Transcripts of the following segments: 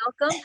welcome.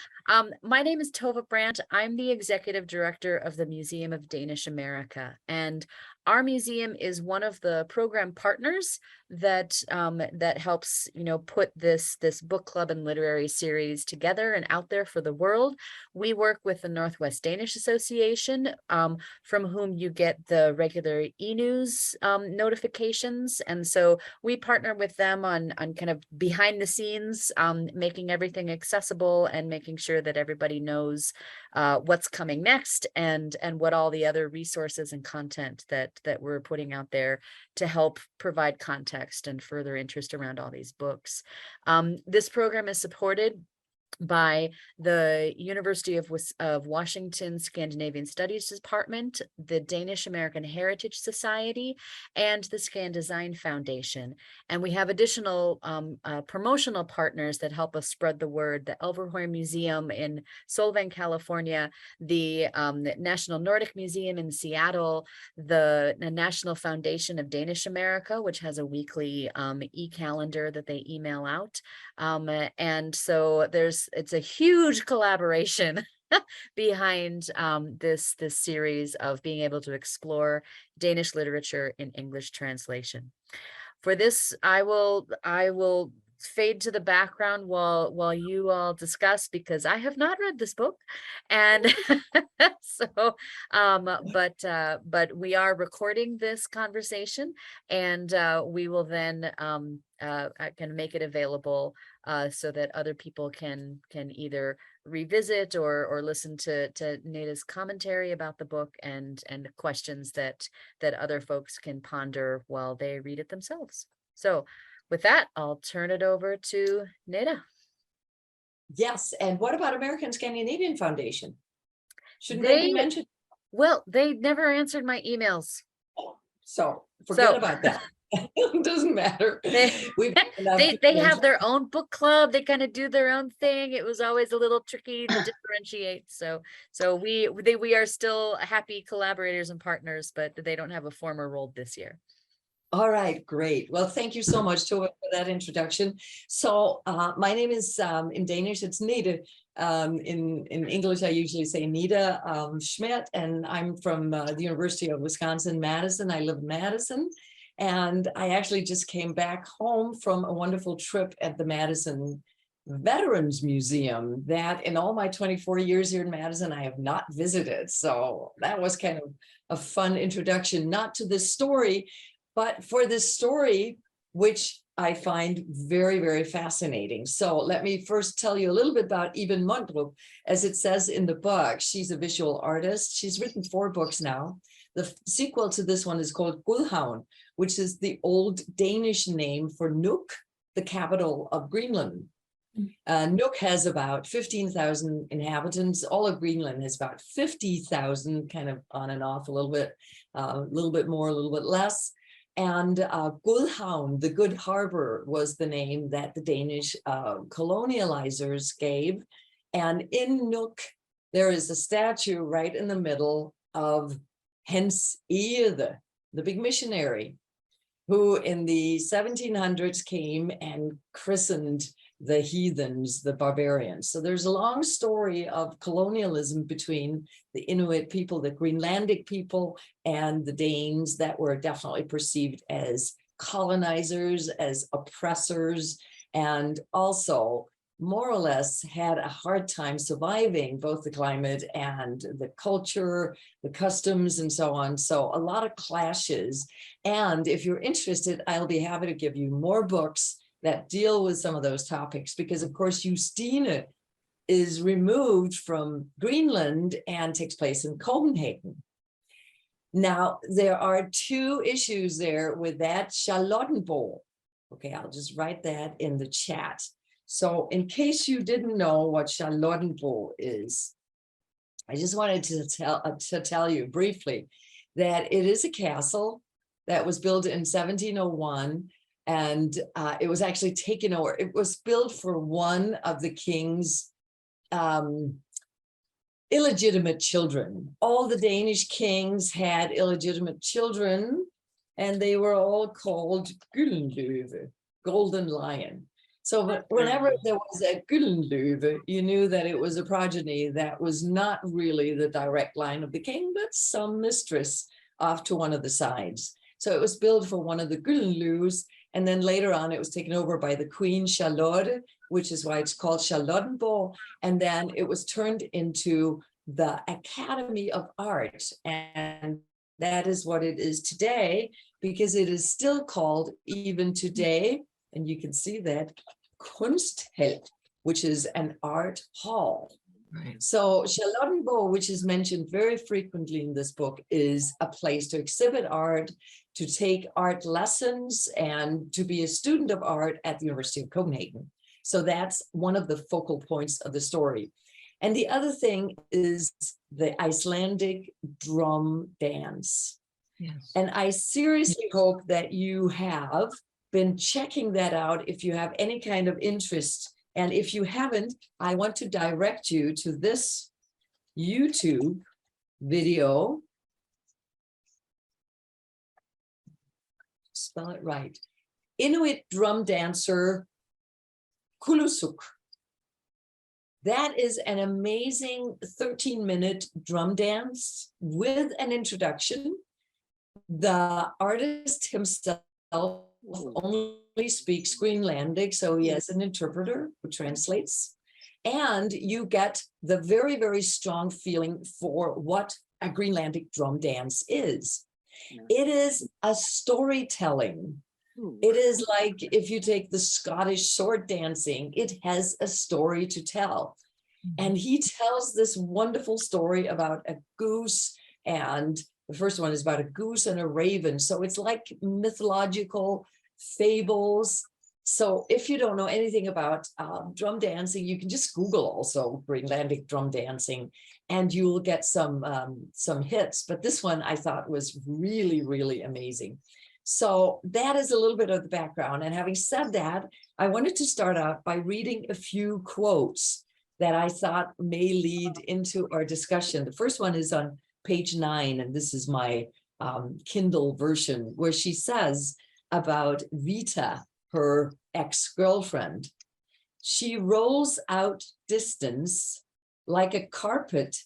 My name is Tova Brandt. I'm the executive director of the Museum of Danish America, and our museum is one of the program partners that that helps, put this book club and literary series together and out there for the world. We work with the Northwest Danish Association, from whom you get the regular e-news notifications, and so we partner with them on kind of behind the scenes, making everything accessible and making sure that everybody knows what's coming next and what all the other resources and content that we're putting out there to help provide context and further interest around all these books. This program is supported by the University of Washington Scandinavian Studies Department, the Danish American Heritage Society, and the Scan Design Foundation. And we have additional promotional partners that help us spread the word: the Elverhøy Museum in Solvang, California, the National Nordic Museum in Seattle, the National Foundation of Danish America, which has a weekly e-calendar that they email out. And so it's a huge collaboration behind this series of being able to explore Danish literature in English translation. For this, I will fade to the background while you all discuss, because I have not read this book, and so but we are recording this conversation, and we will then can make it available so that other people can either revisit or listen to Neda's commentary about the book and questions that other folks can ponder while they read it themselves. So with that, I'll turn it over to Neda. Yes, and what about American-Scandinavian Foundation? Shouldn't they be mentioned? Well, they never answered my emails. So forget about that. It doesn't matter. They have their own book club. They kind of do their own thing. It was always a little tricky to differentiate. So we are still happy collaborators and partners, but they don't have a former role this year. All right, great. Well, thank you so much, Tova, for that introduction. So my name is, in Danish, it's Neda. In English, I usually say Neda Schmidt, and I'm from the University of Wisconsin-Madison. I live in Madison, and I actually just came back home from a wonderful trip at the Madison Veterans Museum that in all my 24 years here in Madison, I have not visited. So that was kind of a fun introduction, not to this story, but for this story, which I find very, very fascinating. So let me first tell you a little bit about Iben Mondrup. As it says in the book, she's a visual artist. She's written 4 books now. The sequel to this one is called Godhavn, which is the old Danish name for Nuuk, the capital of Greenland. Nuuk has about 15,000 inhabitants. All of Greenland has about 50,000, kind of on and off a little bit more, a little bit less. And Godhavn, the good harbor, was the name that the Danish colonializers gave. And in Nuuk, there is a statue right in the middle of Hans Egede, the big missionary, who in the 1700s came and christened the heathens, the barbarians. So there's a long story of colonialism between the Inuit people, the Greenlandic people, and the Danes that were definitely perceived as colonizers, as oppressors, and also more or less had a hard time surviving both the climate and the culture, the customs, and so on. So a lot of clashes. And if you're interested, I'll be happy to give you more books that deal with some of those topics, because of course Justine is removed from Greenland and takes place in Copenhagen. Now, there are 2 issues there with that Charlottenborg. Okay, I'll just write that in the chat. So in case you didn't know what Charlottenborg is, I just wanted to tell you briefly that it is a castle that was built in 1701. And it was actually taken over. It was built for one of the king's illegitimate children. All the Danish kings had illegitimate children, and they were all called Gyldenløve, Golden Lion. So whenever there was a Gyldenløve, you knew that it was a progeny that was not really the direct line of the king, but some mistress off to one of the sides. So it was built for one of the Gyldenløves, and then later on it was taken over by the Queen Charlotte, which is why it's called Charlottenborg, and then it was turned into the Academy of Art, and that is what it is today, because it is still called even today, and you can see that, Kunsthal, which is an art hall. Right. So Charlottenborg, which is mentioned very frequently in this book, is a place to exhibit art, to take art lessons, and to be a student of art at the University of Copenhagen. So that's one of the focal points of the story. And the other thing is the Icelandic drum dance. Yes. And I seriously hope that you have been checking that out if you have any kind of interest. And if you haven't, I want to direct you to this YouTube video. Spell it right. Inuit drum dancer Kulusuk. That is an amazing 13-minute drum dance with an introduction. The artist himself only speaks Greenlandic, so he has an interpreter who translates. And you get the very, very strong feeling for what a Greenlandic drum dance is. It is a storytelling. It is like if you take the Scottish sword dancing, it has a story to tell. And he tells this wonderful story about a goose, and the first one is about a goose and a raven. So it's like mythological fables. So if you don't know anything about drum dancing, you can just Google also Greenlandic drum dancing, and you will get some hits. But this one I thought was really, really amazing. So that is a little bit of the background. And having said that, I wanted to start out by reading a few quotes that I thought may lead into our discussion. The first one is on page 9, and this is my Kindle version, where she says about Vita, her ex-girlfriend, she rolls out distance like a carpet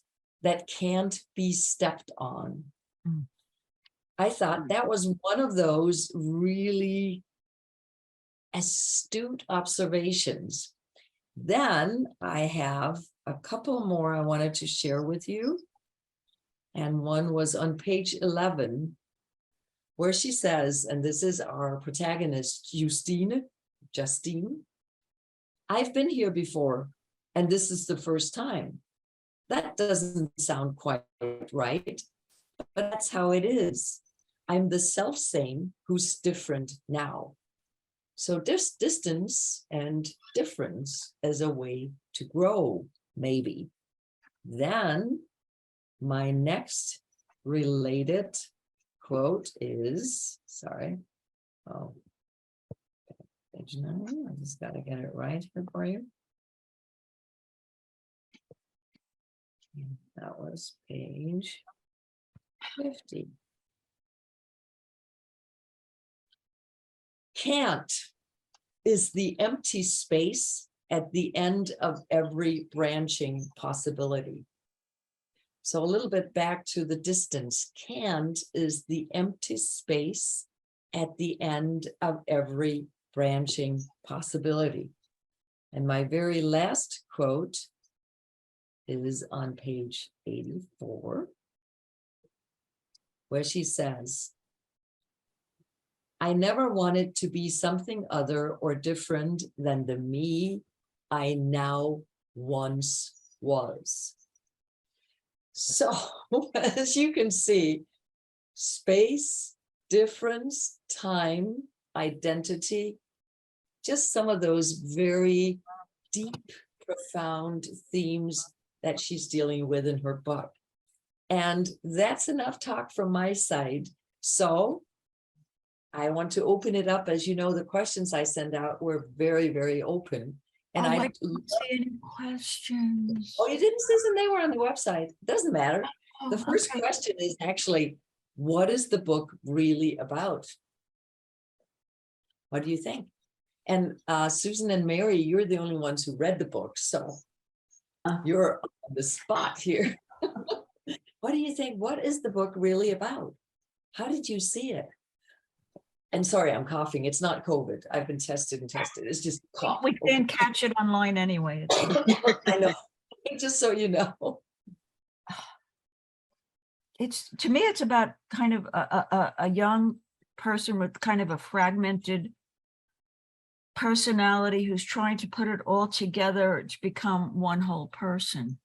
that can't be stepped on. Mm. I thought that was one of those really astute observations. Then I have a couple more I wanted to share with you. And one was on page 11, where she says, and this is our protagonist, Justine, I've been here before, and this is the first time. That doesn't sound quite right, but that's how it is. I'm the self-same who's different now. So distance and difference as a way to grow, maybe. Then my next related quote is, sorry, page 9, I just got to get it right here for you. That was page 50. Can't is the empty space at the end of every branching possibility. So a little bit back to the distance. Can't is the empty space at the end of every branching possibility. And my very last quote is on page 84, where she says, I never wanted to be something other or different than the me I now once was. So as you can see, space, difference, time, identity, just some of those very deep, profound themes that she's dealing with in her book. And that's enough talk from my side. So I want to open it up. As you know, the questions I send out were very, very open. And I didn't see any questions. Oh, you didn't, Susan? They were on the website. Doesn't matter. Oh, The first okay. question is actually, what is the book really about? What do you think? And Susan and Mary, you're the only ones who read the book, so you're on the spot here. What do you think? What is the book really about? How did you see it? And sorry, I'm coughing. It's not COVID. I've been tested and tested. It's just cough. We can't catch it online anyway. I know. Just so you know. It's, to me, it's about kind of a young person with kind of a fragmented personality who's trying to put it all together to become one whole person.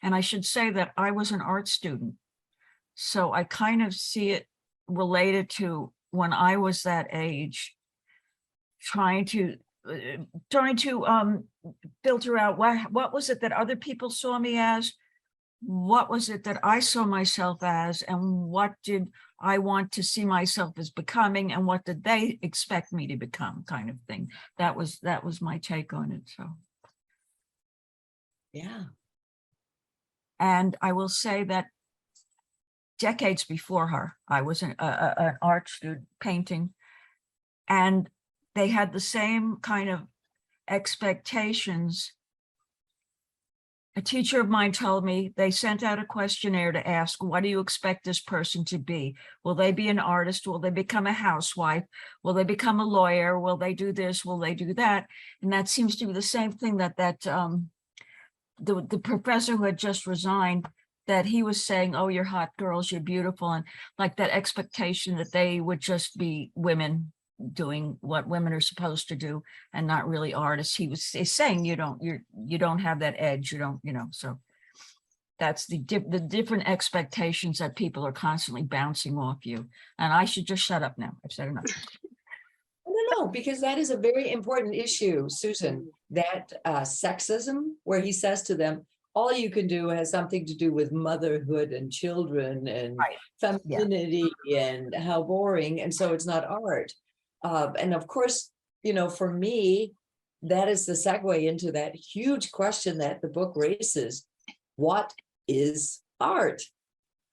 And I should say that I was an art student, so I kind of see it related to when I was that age, trying to filter out what was it that other people saw me as, what was it that I saw myself as, and what did I want to see myself as becoming, and what did they expect me to become, kind of thing. That was my take on it. So Yeah. and I will say that decades before her, I was an art student painting, and they had the same kind of expectations. A teacher of mine told me they sent out a questionnaire to ask, what do you expect this person to be? Will they be an artist? Will they become a housewife? Will they become a lawyer? Will they do this? Will they do that? And that seems to be the same thing that the professor who had just resigned, that he was saying, oh, you're hot girls, you're beautiful. And like that expectation that they would just be women doing what women are supposed to do and not really artists. He was saying you don't have that edge, you don't, so that's the different expectations that people are constantly bouncing off you. And I should just shut up now. I've said enough. No, because that is a very important issue, Susan, that sexism, where he says to them, all you can do has something to do with motherhood and children and Right. femininity and how boring. And so it's not art. And of course, for me, that is the segue into that huge question that the book raises. What is art?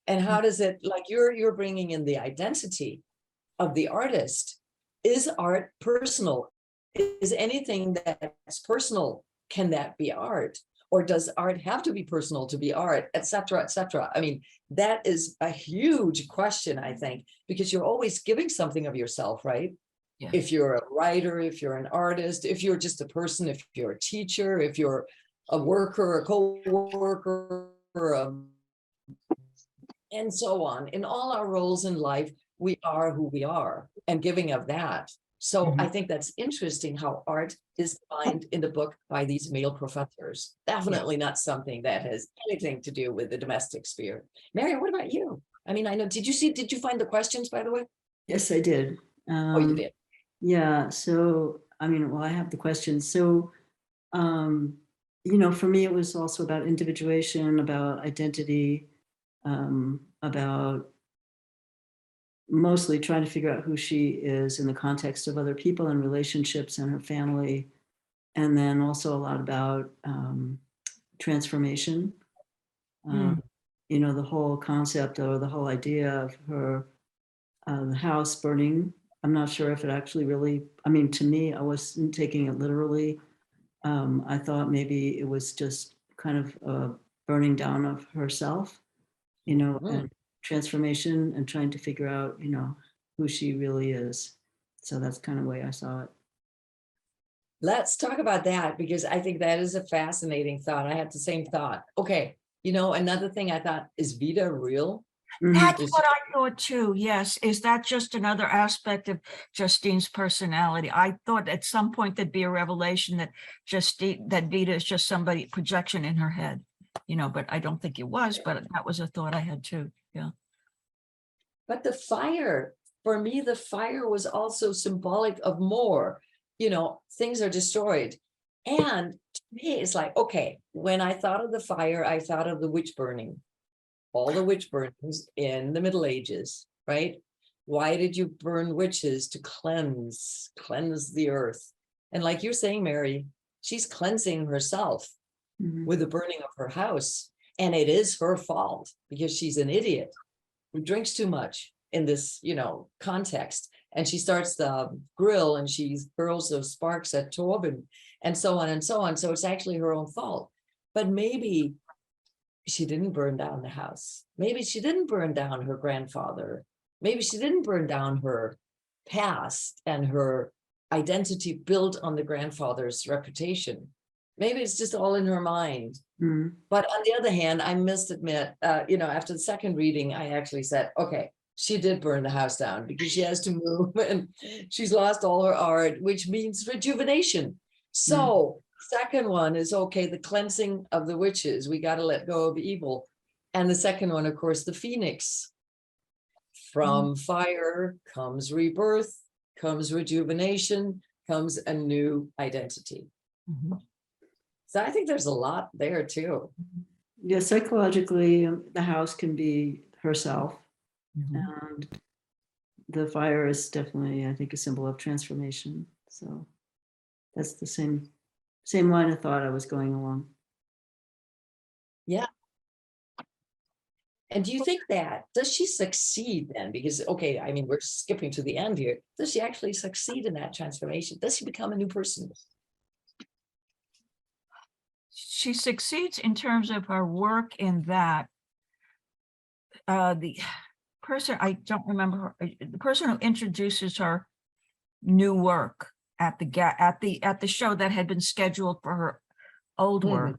And how does it, like you're bringing in the identity of the artist. Is art personal? Is anything that's personal, can that be art? Or does art have to be personal to be art, et cetera, et cetera? I mean, that is a huge question, I think, because you're always giving something of yourself, right? Yeah. If you're a writer, if you're an artist, if you're just a person, if you're a teacher, if you're a worker, a co-worker, and so on. In all our roles in life, we are who we are, and giving of that. So I think that's interesting how art is defined in the book by these male professors. Definitely not something that has anything to do with the domestic sphere. Mary, what about you? I mean, I know, did you find the questions, by the way? Yes, I did. Oh, you did. Yeah, so, I mean, well, I have the questions. So, for me, it was also about individuation, about identity, about mostly trying to figure out who she is in the context of other people and relationships and her family. And then also a lot about transformation. The whole concept or the whole idea of her, the house burning. I'm not sure if it actually really, I mean, to me, I wasn't taking it literally. I thought maybe it was just kind of a burning down of herself, and transformation and trying to figure out, who she really is. So that's kind of the way I saw it. Let's talk about that, because I think that is a fascinating thought. I had the same thought. Okay, another thing I thought, is Vida real? That's what I thought too. Yes. Is that just another aspect of Justine's personality? I thought at some point there'd be a revelation that Vida is just somebody projection in her head, but I don't think it was, but that was a thought I had too. Yeah. But the fire, for me, the fire was also symbolic of more, things are destroyed. And to me, it's like, okay, when I thought of the fire, I thought of the witch burning. All the witch burnings in the Middle Ages, right? Why did you burn witches? To cleanse the earth. And like you're saying, Mary, she's cleansing herself with the burning of her house. And it is her fault because she's an idiot who drinks too much in this, context. and she starts the grill and she hurls those sparks at Torben and so on and so on. So it's actually her own fault. But maybe she didn't burn down the house. Maybe she didn't burn down her grandfather. Maybe she didn't burn down her past and her identity built on the grandfather's reputation. Maybe it's just all in her mind. Mm. But on the other hand, I must admit, after the second reading, I actually said, okay, she did burn the house down because she has to move and she's lost all her art, which means rejuvenation. So second one is, okay, the cleansing of the witches. We got to let go of evil. And the second one, of course, the phoenix. From fire comes rebirth, comes rejuvenation, comes a new identity. So I think there's a lot there too. Yeah, psychologically, the house can be herself. And the fire is definitely, I think, a symbol of transformation. So that's the same line of thought I was going along. Yeah. And do you think does she succeed then? Because, okay, I mean, we're skipping to the end here. Does she actually succeed in that transformation? Does she become a new person? She succeeds in terms of her work in that the person, I don't remember her, the person who introduces her new work at the show that had been scheduled for her old work.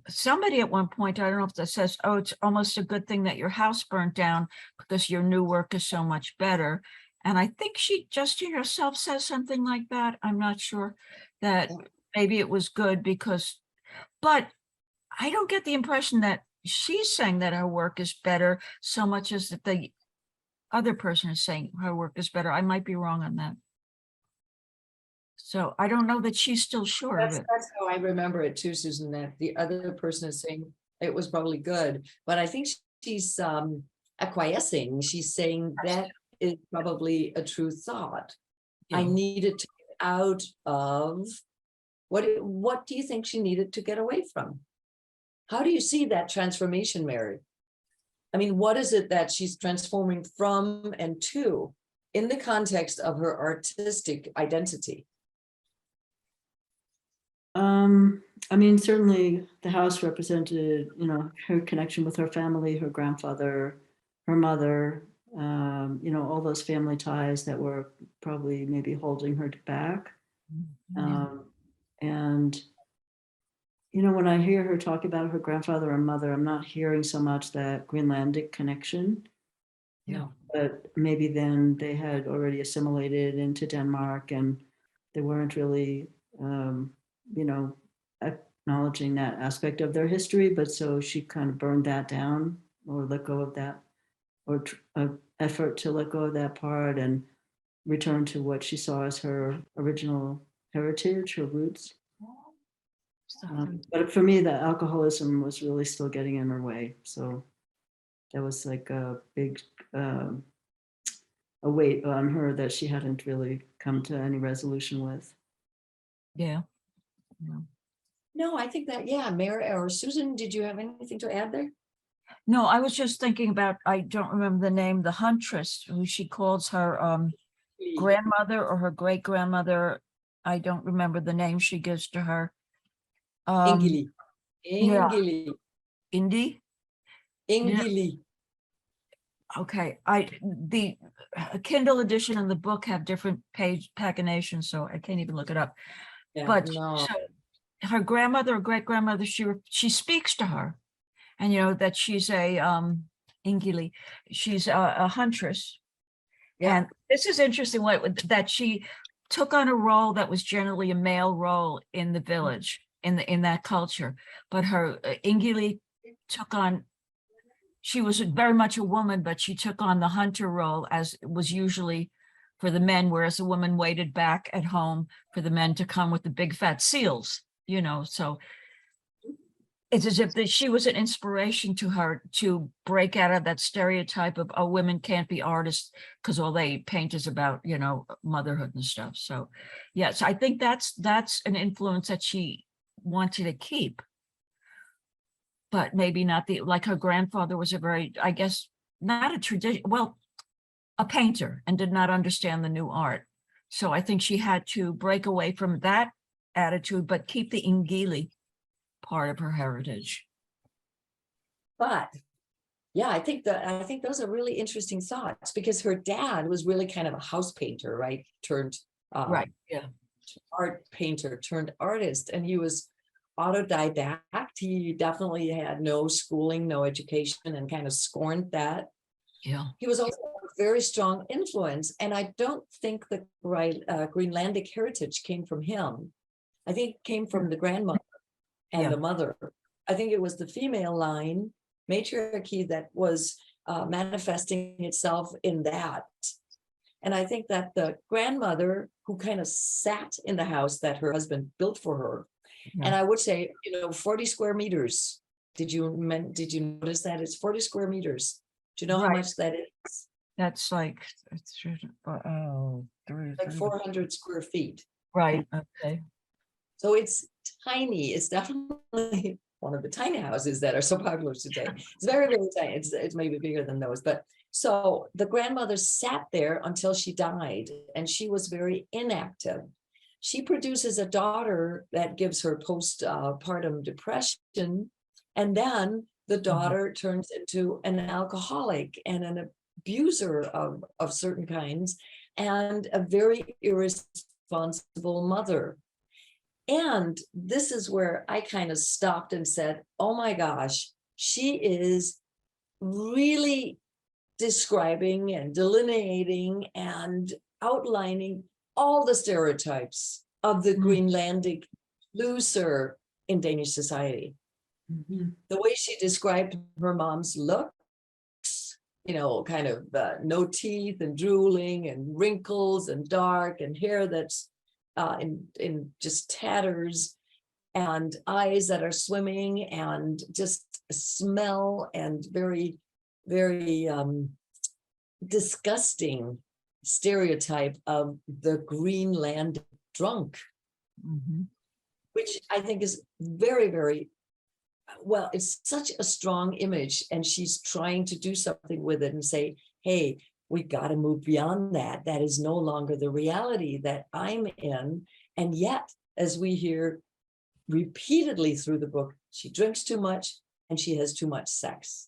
Somebody at one point, I don't know if that says, oh, it's almost a good thing that your house burnt down because your new work is so much better. And I think Justine herself says something like that. I'm not sure that maybe it was good because, but I don't get the impression that she's saying that her work is better so much as that the other person is saying her work is better. I might be wrong on that. So I don't know that she's still sure of it. That's how I remember it too, Susan, that the other person is saying it was probably good, but I think she's acquiescing. She's saying that is probably a true thought. I needed to get out of what do you think she needed to get away from? How do you see that transformation, Mary? I mean, what is it that she's transforming from and to in the context of her artistic identity? I mean, certainly the house represented, her connection with her family, her grandfather, her mother, all those family ties that were probably maybe holding her back. And, when I hear her talk about her grandfather and mother, I'm not hearing so much that Greenlandic connection. No. But maybe then they had already assimilated into Denmark and they weren't really, acknowledging that aspect of their history. But so she kind of burned that down or let go of that, or effort to let go of that part and return to what she saw as her original heritage, her roots. But for me, the alcoholism was really still getting in her way. So that was like a big a weight on her that she hadn't really come to any resolution with. Yeah. No, I think that, Mary or Susan, did you have anything to add there? No, I was just thinking about, I don't remember the name, the huntress, who she calls her grandmother or her great grandmother. I don't remember the name she gives to her. Ingili. Yeah. Ingili. Indy? Ingili. Okay, the Kindle edition and the book have different page paginations, so I can't even look it up. Yeah, But no. so her grandmother or great grandmother, she speaks to her, and that she's a Ingili, she's a huntress. Yeah. And this is interesting that she took on a role that was generally a male role in the village, in that culture. But her Ingili took on, she was very much a woman, but she took on the hunter role as was usually for the men, whereas the woman waited back at home for the men to come with the big fat seals, so it's as if she was an inspiration to her to break out of that stereotype of, oh, women can't be artists because all they paint is about, motherhood and stuff. So, yes, I think that's an influence that she wanted to keep. But maybe not like her grandfather was a very, I guess, not a tradition. Well, a painter and did not understand the new art. So I think she had to break away from that attitude, but keep the Ingili part of her heritage. But yeah, I think those are really interesting thoughts, because her dad was really kind of a house painter, right? Turned Right, yeah. art painter turned artist, and he was autodidact. He definitely had no schooling, no education, and kind of scorned that. Yeah. He was also a very strong influence, and I don't think the Greenlandic heritage came from him. I think it came from the grandmother and Yeah. the mother. I think it was the female line, matriarchy, that was manifesting itself in that. And I think that the grandmother, who kind of sat in the house that her husband built for her, and Yeah. I would say, 40 square meters. Did you notice that it's 40 square meters? Do you know how Right. much that is? That's like, Like 400 square feet. right, okay. So it's tiny. It's definitely one of the tiny houses that are so popular today. It's very, very tiny. It's maybe bigger than those. But so the grandmother sat there until she died, and she was very inactive. She produces a daughter that gives her postpartum depression, and then the daughter turns into an alcoholic and an abuser of certain kinds, and a very irresponsible mother. And this is where I kind of stopped and said, oh my gosh, she is really describing and delineating and outlining all the stereotypes of the Greenlandic loser in Danish society. Mhm. The way she described her mom's looks, kind of no teeth and drooling and wrinkles and dark and hair that's in just tatters, and eyes that are swimming, and just smell, and very, very disgusting stereotype of the Greenland drunk, which I think is very, very, well, it's such a strong image, and she's trying to do something with it and say, hey, we got to move beyond that. That is no longer the reality that I'm in. And yet, as we hear repeatedly through the book, she drinks too much and she has too much sex,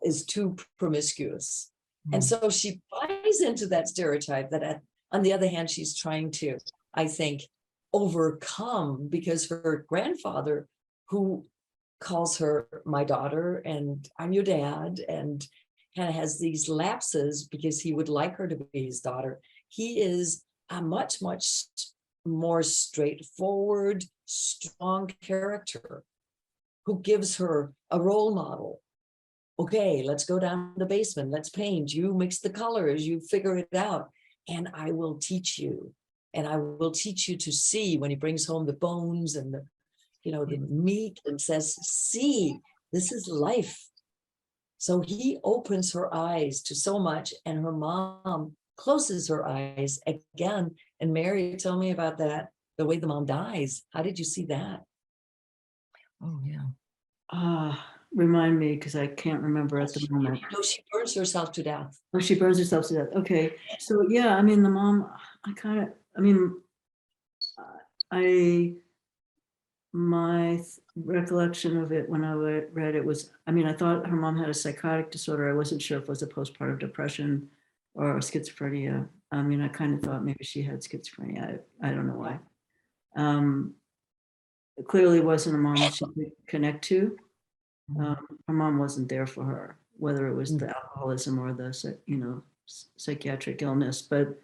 is too promiscuous. And so she buys into that stereotype that on the other hand, she's trying to, I think, overcome, because her grandfather, who calls her my daughter and I'm your dad, and kind of has these lapses because he would like her to be his daughter. He is a much, much more straightforward, strong character who gives her a role model. Okay, let's go down the basement. Let's paint. You mix the colors. You figure it out. And I will teach you. And I will teach you to see, when he brings home the bones and the meat, and says, see, this is life. So he opens her eyes to so much, and her mom closes her eyes again. And Mary, tell me about that, the way the mom dies. How did you see that? Oh, yeah. Remind me, because I can't remember at the moment. No, she burns herself to death. Oh, she burns herself to death. Okay. So yeah, the mom, my recollection of it when I read it was, I thought her mom had a psychotic disorder. I wasn't sure if it was a postpartum depression or schizophrenia. I kind of thought maybe she had schizophrenia. I don't know why. It clearly wasn't a mom she could connect to. Her mom wasn't there for her, whether it was the alcoholism or the psychiatric illness. But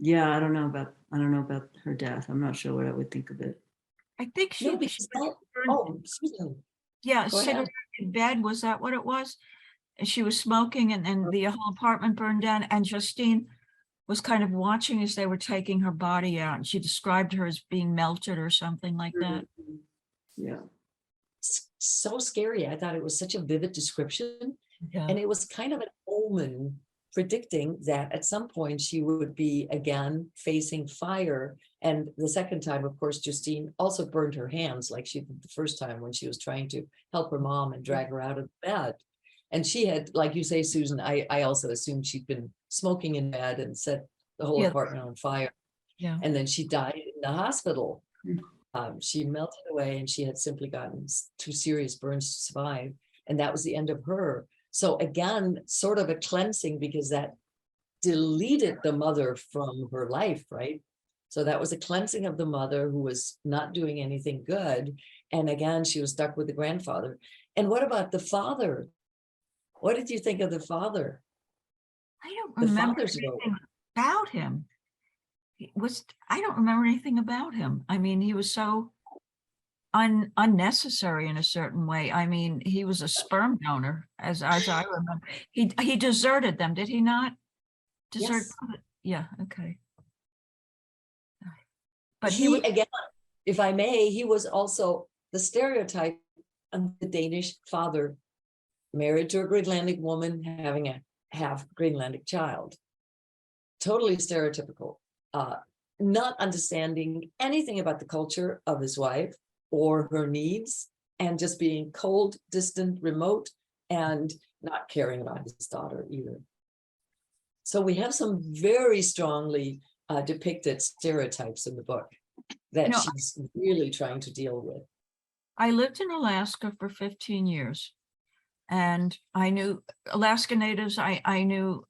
yeah, I don't know about her death. I'm not sure what I would think of it. I think she, No, because she that, burned- excuse me. yeah, Go ahead. cigarette in bed, was that what it was? And she was smoking, and the whole apartment burned down, and Justine was kind of watching as they were taking her body out, and she described her as being melted or something like that. Yeah. So scary. I thought it was such a vivid description. Yeah. And it was kind of an omen predicting that at some point she would be again facing fire. And the second time, of course, Justine also burned her hands like she did the first time when she was trying to help her mom and drag her out of bed. And she had, like you say, Susan, I also assumed she'd been smoking in bed and set the whole Yeah. apartment on fire. Yeah. And then she died in the hospital. Mm. She melted away and she had simply gotten too serious burns to survive. And that was the end of her. So again, sort of a cleansing, because that deleted the mother from her life, right? So that was a cleansing of the mother who was not doing anything good. And again, she was stuck with the grandfather. And what about the father? What did you think of the father? I don't The remember father's role. anything about him. I don't remember anything about him. I mean, he was so unnecessary in a certain way. I mean, he was a sperm donor, as I remember. He deserted them, did he not? Desert. Yes. Yeah, okay. But He, was, again, if I may, he was also the stereotype of the Danish father, married to a Greenlandic woman, having a half Greenlandic child. Totally stereotypical, not understanding anything about the culture of his wife or her needs, and just being cold, distant, remote, and not caring about his daughter either. So we have some very strongly depicted stereotypes in the book that she's really trying to deal with. I lived in Alaska for 15 years, and I knew Alaska Natives. I knew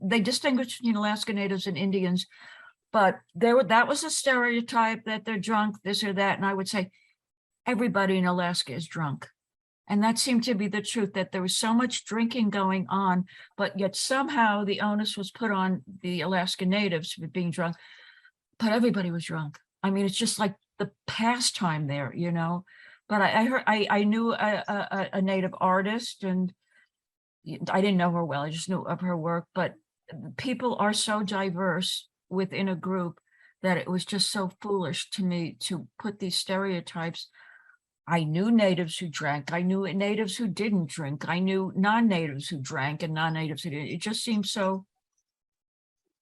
they distinguished between Alaska Natives and Indians, but that was a stereotype that they're drunk, this or that. And I would say everybody in Alaska is drunk. And that seemed to be the truth, that there was so much drinking going on, but yet somehow the onus was put on the Alaska Natives for being drunk, but everybody was drunk. I mean, it's just like the pastime there, you know. But I knew a Native artist, and I didn't know her well. I just knew of her work. But people are so diverse within a group that it was just so foolish to me to put these stereotypes. I knew natives who drank. I knew natives who didn't drink. I knew non-natives who drank and non-natives who didn't. It just seems so.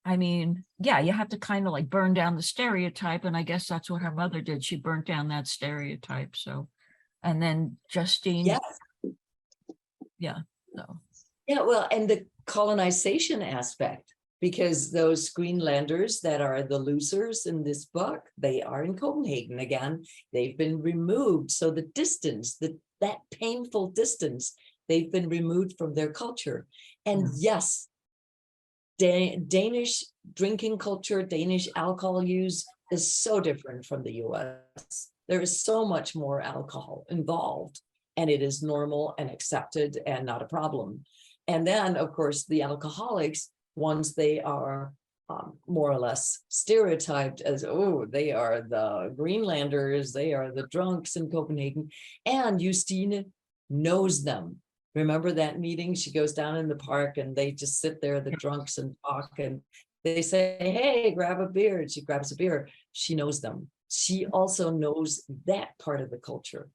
I mean, yeah, you have to kind of like burn down the stereotype. And I guess that's what her mother did. She burnt down that stereotype. So, and then Justine. Yes. Yeah. So. Yeah, well, and the colonization aspect, because those Greenlanders that are the losers in this book, they are in Copenhagen again. They've been removed. So the distance, that painful distance, they've been removed from their culture. And yes, Danish drinking culture, Danish alcohol use is so different from the US. There is so much more alcohol involved, and it is normal and accepted and not a problem. And then, of course, the alcoholics, once they are more or less stereotyped as, oh, they are the Greenlanders, they are the drunks in Copenhagen, and Justine knows them. Remember that meeting? She goes down in the park and they just sit there, the drunks, and talk, and they say, hey, grab a beer. And she grabs a beer. She knows them. She also knows that part of the culture.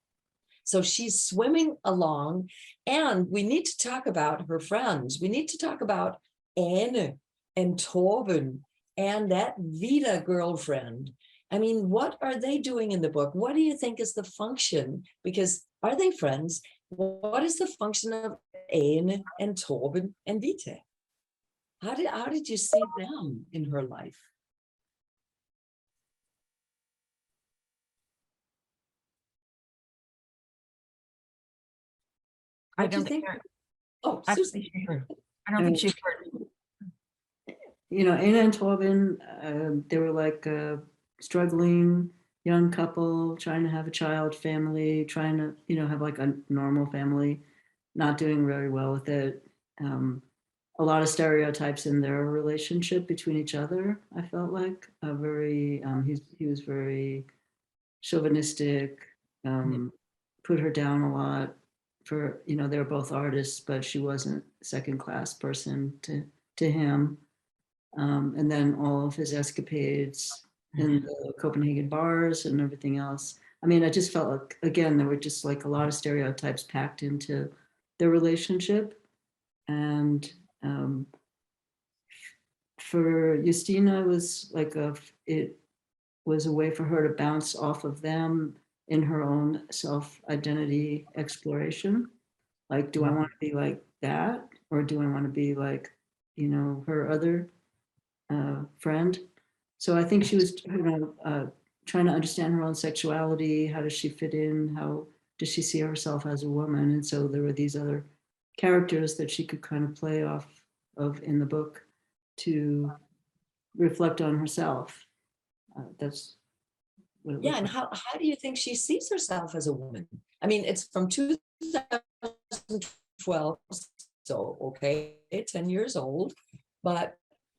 So she's swimming along, and we need to talk about her friends. We need to talk about Anne and Torben and that Vida girlfriend. I mean, what are they doing in the book? What do you think is the function? Because are they friends? What is the function of Anne and Torben and Vita? How did you see them in her life? I What do you don't think? think. Oh, I Susan. don't think she heard. You know, Anna and Torben, they were like a struggling young couple trying to have a child, family, trying to, you know, have like a normal family, not doing very well with it. A lot of stereotypes in their relationship between each other. I felt like he was very chauvinistic, put her down a lot for, you know, they were both artists, but she wasn't a second class person to him. And then all of his escapades in the Copenhagen bars and everything else. I mean, I just felt like, again, there were just like a lot of stereotypes packed into their relationship. And for Justina, was like it was a way for her to bounce off of them in her own self-identity exploration. Like, do I want to be like that? Or do I want to be like, you know, her other friend? So I think she was, you know, trying to understand her own sexuality. How does she fit in? How does she see herself as a woman? And so there were these other characters that she could kind of play off of in the book to reflect on herself. That's what it Yeah, looked and like. how do you think she sees herself as a woman? I mean, it's from 2012, so okay, 10 years old, but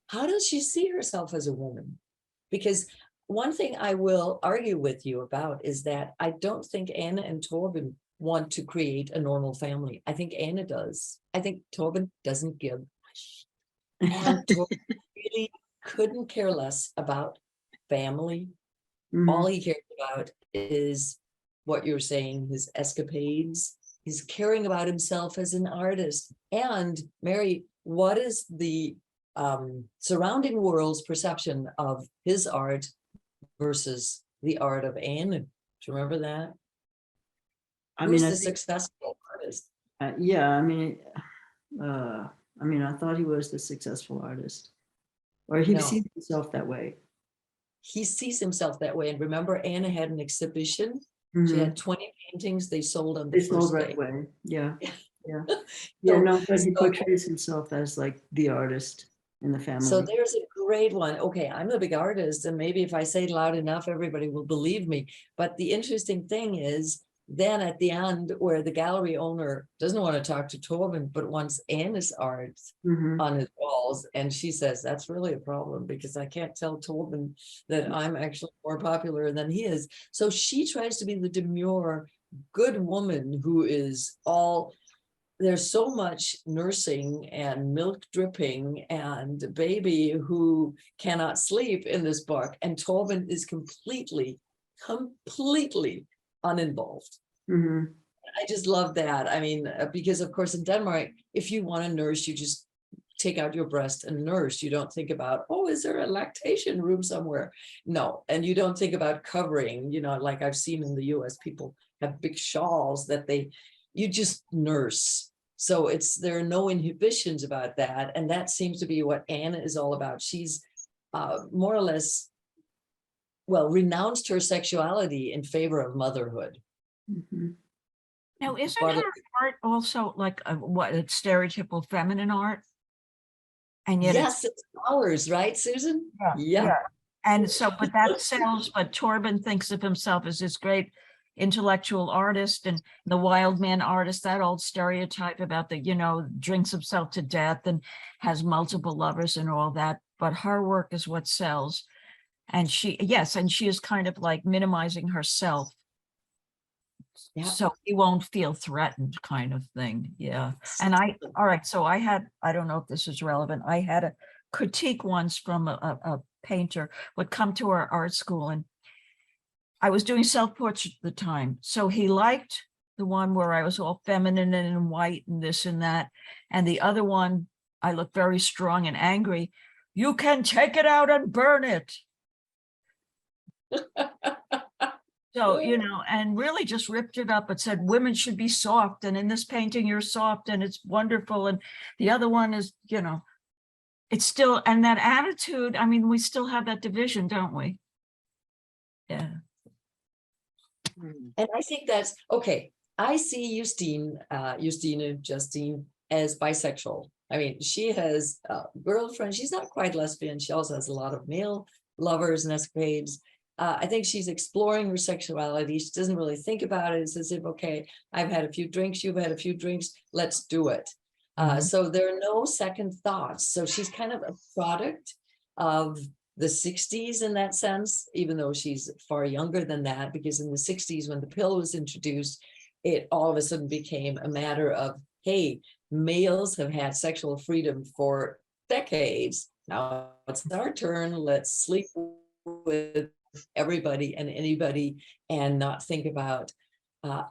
how does she see herself as a woman? Because one thing I will argue with you about is that I don't think Anna and Torben want to create a normal family. I think Anna does. I think Torben doesn't give a shit. And Torben really couldn't care less about family. All Mhm. he cares about is what you're saying, his escapades. He's caring about himself as an artist. And Mary, what is the surrounding world's perception of his art versus the art of Anne? Do you remember that? I mean, Who's I the think, successful artist? yeah, I mean, I thought he was the successful artist, or he No, sees himself that way. he sees himself that way. And remember, Anna had an exhibition. She Mhm. had 20 paintings they sold on the They sold first right day. away. Yeah, yeah, yeah. So, No, but he so portrays himself as like the artist in the So family. there's a great one. Okay, I'm the big artist, and maybe if I say it loud enough, everybody will believe me. But the interesting thing is, then at the end, where the gallery owner doesn't want to talk to Torben, but wants Anna's art Mhm. on his walls, and she says that's really a problem because I can't tell Torben that I'm actually more popular than he is. So she tries to be the demure, good woman who is all, there's so much nursing and milk dripping and baby who cannot sleep in this book. And Torben is completely uninvolved. Mhm. I just love that. I mean, because of course in Denmark, if you want to nurse, you just take out your breast and nurse. You don't think about, oh, is there a lactation room somewhere? No. And you don't think about covering, you know, like I've seen in the US, people have big shawls that you just nurse. So there are no inhibitions about that. And that seems to be what Anna is all about. She's more or less, well, renounced her sexuality in favor of motherhood. Mhm. Now, isn't But her art also like what, it's stereotypical feminine art? And yet yes, it's ours, right, Susan? yeah, Yeah. yeah. And so, but that sells, but Torben thinks of himself as this great intellectual artist and the wild man artist, that old stereotype about the, you know, drinks himself to death and has multiple lovers and all that. But her work is what sells. And she, yes, and she is kind of like minimizing herself. Yeah. So he won't feel threatened kind of thing. Yeah. And all right, so I don't know if this is relevant. I had a critique once from a painter would come to our art school, and I was doing self-portrait at the time. So he liked the one where I was all feminine and in white and this and that. And the other one, I looked very strong and angry. You can take it out and burn it. So, you know, and really just ripped it up. It said women should be soft. And in this painting, you're soft and it's wonderful. And the other one is, you know, it's still, and that attitude, I mean, we still have that division, don't we? Yeah. And I think that's okay. I see Justine as bisexual. I mean, she has a girlfriend. She's not quite lesbian. She also has a lot of male lovers and escapades. I think she's exploring her sexuality. She doesn't really think about it. It's as if, okay, I've had a few drinks, you've had a few drinks, let's do it. So there are no second thoughts. So she's kind of a product of the 60s in that sense, even though she's far younger than that, because in the 60s, when the pill was introduced, it all of a sudden became a matter of, hey, males have had sexual freedom for decades. Now it's our turn. Let's sleep with everybody and anybody and not think about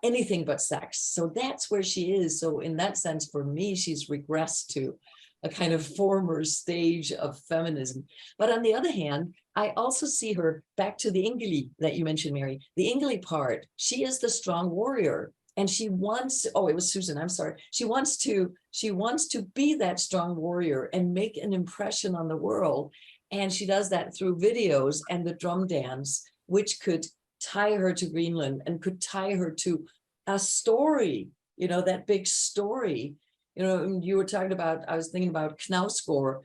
anything but sex. So that's where she is. So in that sense, for me, she's regressed to a kind of former stage of feminism. But on the other hand, I also see her back to the Ingeli that you mentioned, Mary, the Ingeli part. She is the strong warrior. And she wants, oh, it was Susan, I'm sorry. She wants to be that strong warrior and make an impression on the world. And she does that through videos and the drum dance, which could tie her to Greenland and could tie her to a story, you know, that big story. You know, you were talking about, I was thinking about Knausgård,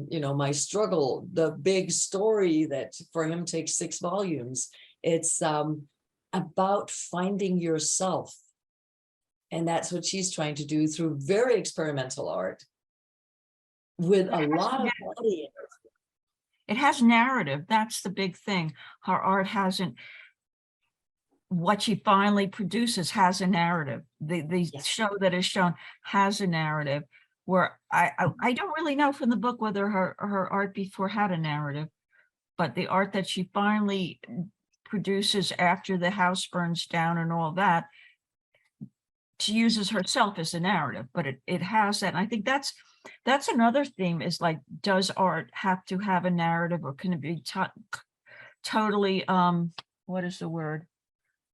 you know, my struggle, the big story that for him takes 6 volumes. It's about finding yourself. And that's what she's trying to do through very experimental art with a lot of audience. It has narrative. That's the big thing. Her art hasn't, what she finally produces has a narrative. The Yes. show that is shown has a narrative, where I don't really know from the book whether her art before had a narrative, but the art that she finally produces after the house burns down and all that, she uses herself as a narrative, but it has that. And I think that's another theme, is like, does art have to have a narrative, or can it be totally, what is the word?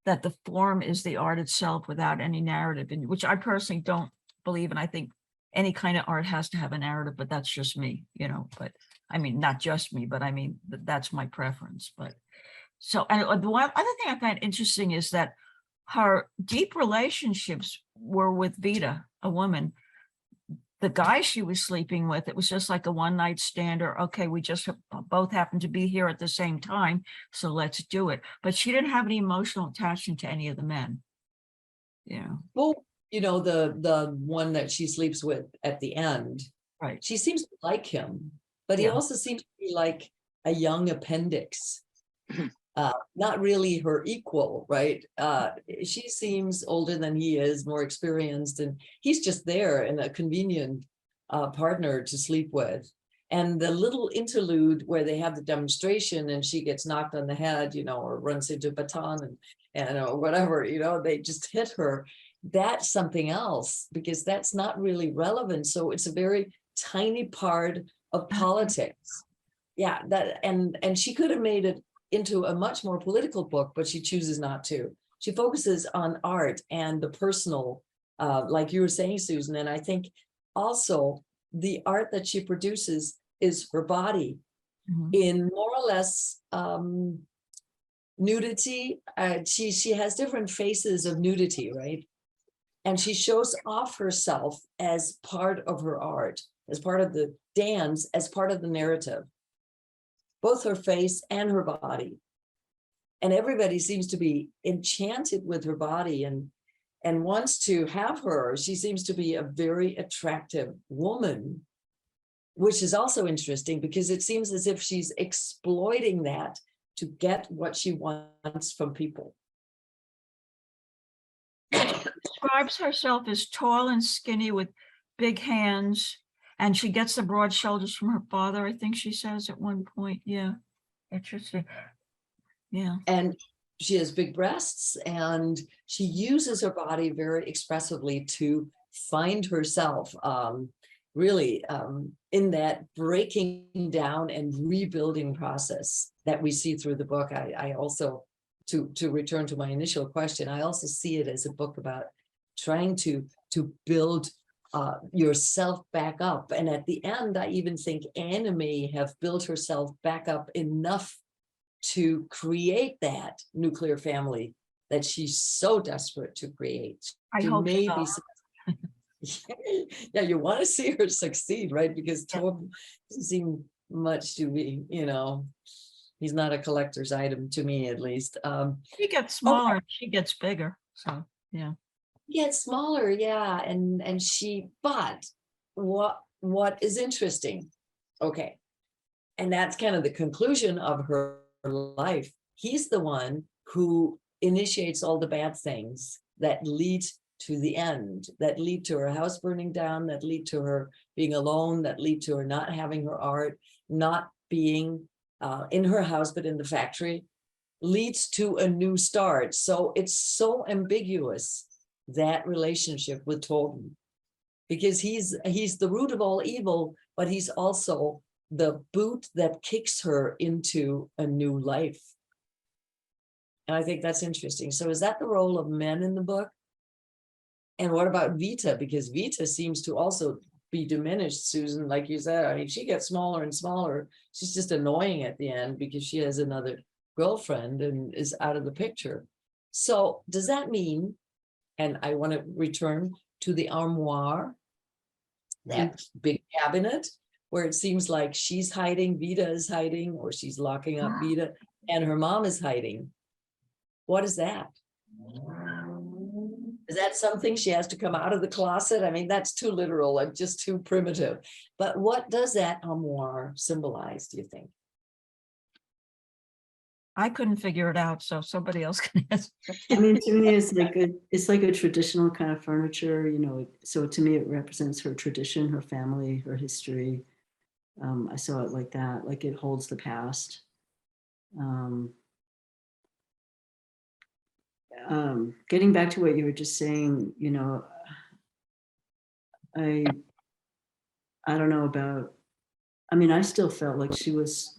That the form is the art itself without any narrative, in which I personally don't believe. And I think any kind of art has to have a narrative, but that's just me, you know, but I mean, not just me, but I mean, that's my preference. But so, and the one other thing I find interesting is that her deep relationships were with Vita, a woman. The guy she was sleeping with, it was just like a one-night stand, or okay, we just both happen to be here at the same time, so let's do it. But she didn't have any emotional attachment to any of the men. Yeah. Well, you know, the one that she sleeps with at the end, Right. she seems to like him, but he Yeah. also seems to be like a young appendix. Not really her equal, right? She seems older than he is, more experienced, and he's just there and a convenient partner to sleep with. And the little interlude where they have the demonstration and she gets knocked on the head, you know, or runs into a baton and or whatever, you know, they just hit her. That's something else, because that's not really relevant. So it's a very tiny part of politics. Yeah, that and she could have made it into a much more political book, but she chooses not to. She focuses on art and the personal, like you were saying, Susan. And I think also the art that she produces is her body in more or less nudity. She has different phases of nudity, right? And she shows off herself as part of her art, as part of the dance, as part of the narrative. Both her face and her body. And everybody seems to be enchanted with her body and wants to have her. She seems to be a very attractive woman, which is also interesting because it seems as if she's exploiting that to get what she wants from people. Describes herself as tall and skinny with big hands, and she gets the broad shoulders from her father, I think she says at one point. Yeah, interesting. Yeah. And she has big breasts, and she uses her body very expressively to find herself, really in that breaking down and rebuilding process that we see through the book. I also, to return to my initial question, I also see it as a book about trying to build yourself back up. And at the end, I even think Anna may have built herself back up enough to create that nuclear family that she's so desperate to create. I hope maybe so. Yeah, you want to see her succeed, right? Because Tom doesn't seem much to be, you know, he's not a collector's item to me, at least. He gets smaller, and she gets bigger. So yeah. Gets smaller, yeah, and she, but what is interesting, okay, and that's kind of the conclusion of her life. He's the one who initiates all the bad things that lead to the end, that lead to her house burning down, that lead to her being alone, that lead to her not having her art, not being in her house but in the factory, leads to a new start. So it's so ambiguous, that relationship with Torben, because he's the root of all evil, but he's also the boot that kicks her into a new life. And I think that's interesting. So is that the role of men in the book? And what about Vita? Because Vita seems to also be diminished, Susan, like you said. I mean, she gets smaller and smaller. She's just annoying at the end because she has another girlfriend and is out of the picture. So does that mean, and I want to return to the armoire, that big cabinet, where it seems like she's hiding, Vita is hiding, or she's locking up Vita, and her mom is hiding. What is that? Is that something she has to come out of the closet? I mean, that's too literal and just too primitive. But what does that armoire symbolize, do you think? I couldn't figure it out, so somebody else can answer. I mean, to me, it's like a traditional kind of furniture, you know, so to me, it represents her tradition, her family, her history. I saw it like that, like it holds the past. Getting back to what you were just saying, you know, I don't know about, I mean, I still felt like she was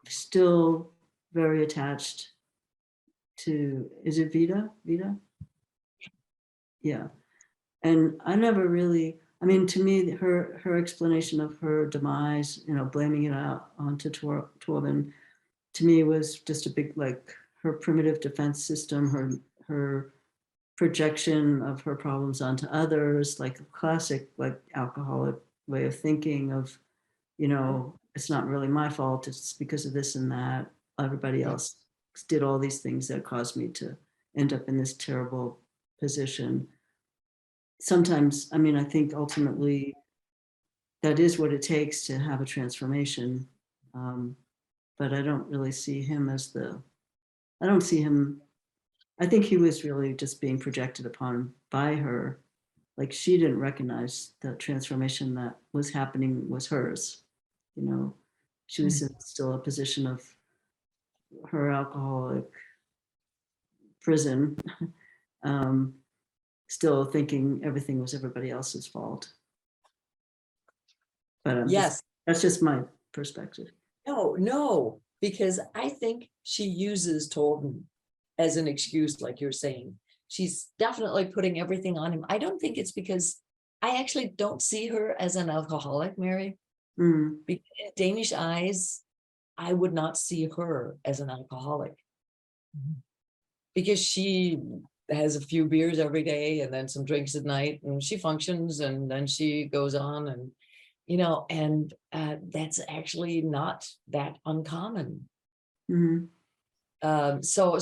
still very attached to, is it Vita? Vita? Yeah. And I never really, I mean, to me, her explanation of her demise, you know, blaming it out onto Torben, to me was just a big, like, her primitive defense system, her projection of her problems onto others, like a classic, like, alcoholic way of thinking of, you know, it's not really my fault, it's because of this and that. Everybody else did all these things that caused me to end up in this terrible position. Sometimes, I mean, I think ultimately that is what it takes to have a transformation. But I don't really see him as I don't see him, I think he was really just being projected upon by her. Like, she didn't recognize the transformation that was happening was hers. You know, she was in still a position of her alcoholic prison, still thinking everything was everybody else's fault. But Yes. that's just my perspective. No, because I think she uses Torben as an excuse, like you're saying. She's definitely putting everything on him. I don't think it's because I actually don't see her as an alcoholic, Mary. Mm. Because in Danish eyes, I would not see her as an alcoholic. Because she has a few beers every day and then some drinks at night, and she functions, and then she goes on, and you know, and that's actually not that uncommon. Mm-hmm. So